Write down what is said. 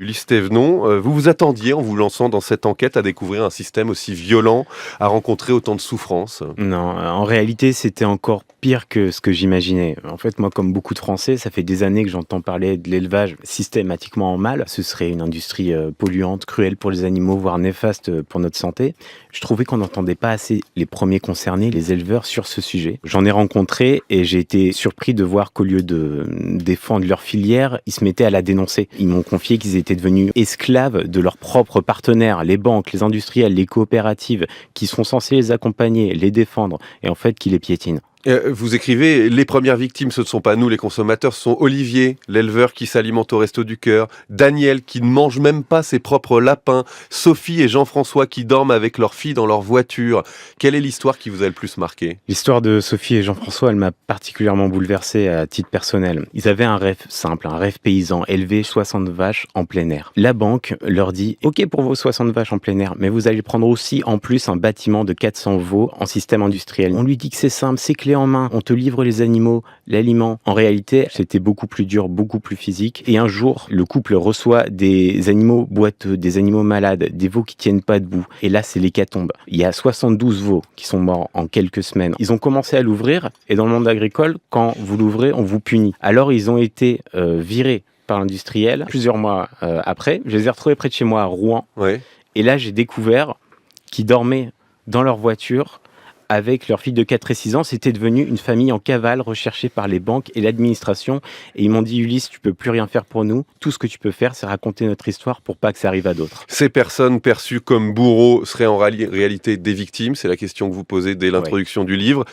Ulysse Thévenon, vous vous attendiez en vous lançant dans cette enquête à découvrir un système aussi violent, à rencontrer autant de souffrances? Non, en réalité, c'était encore pire que ce que j'imaginais. En fait, moi, comme beaucoup de Français, ça fait des années que j'entends parler de l'élevage systématiquement en mal. Ce serait une industrie polluante, cruelle pour les animaux, voire néfaste pour notre santé. Je trouvais qu'on n'entendait pas assez les premiers concernés, les éleveurs, sur ce sujet. J'en ai rencontré et j'ai été surpris de voir qu'au lieu de défendre leur filière, ils se mettaient à la dénoncer. Ils m'ont confié qu'ils étaient devenus esclaves de leurs propres partenaires, les banques, les industriels, les coopératives, qui sont censés les accompagner, les défendre, et en fait qui les piétinent. Vous écrivez: «Les premières victimes, ce ne sont pas nous les consommateurs, ce sont Olivier, l'éleveur qui s'alimente au Resto du Cœur, Daniel qui ne mange même pas ses propres lapins, Sophie et Jean-François qui dorment avec leur fille dans leur voiture». Quelle est l'histoire qui vous a le plus marqué? L'histoire de Sophie et Jean-François, elle m'a particulièrement bouleversé à titre personnel. Ils avaient un rêve simple, un rêve paysan, élever 60 vaches en plein air. La banque leur dit: OK pour vos 60 vaches en plein air, mais vous allez prendre aussi en plus un bâtiment de 400 veaux en système industriel. On lui dit que c'est simple, c'est clé en main, on te livre les animaux, l'aliment. En réalité, c'était beaucoup plus dur, beaucoup plus physique. Et un jour, le couple reçoit des animaux boiteux, des animaux malades, des veaux qui tiennent pas debout. Et là, c'est l'hécatombe. Il y a 72 veaux qui sont morts en quelques semaines. Ils ont commencé à l'ouvrir, et dans le monde agricole, quand vous l'ouvrez, on vous punit. Alors, ils ont été virés par l'industriel plusieurs mois après. Je les ai retrouvés près de chez moi à Rouen. Ouais. Et là, j'ai découvert qu'ils dormaient dans leur voiture avec leur fille de 4 et 6 ans. C'était devenu une famille en cavale recherchée par les banques et l'administration. Et ils m'ont dit: Ulysse, tu peux plus rien faire pour nous. Tout ce que tu peux faire, c'est raconter notre histoire pour pas que ça arrive à d'autres. Ces personnes perçues comme bourreaux seraient en réalité des victimes? C'est la question que vous posez dès Ouais. l'introduction du livre.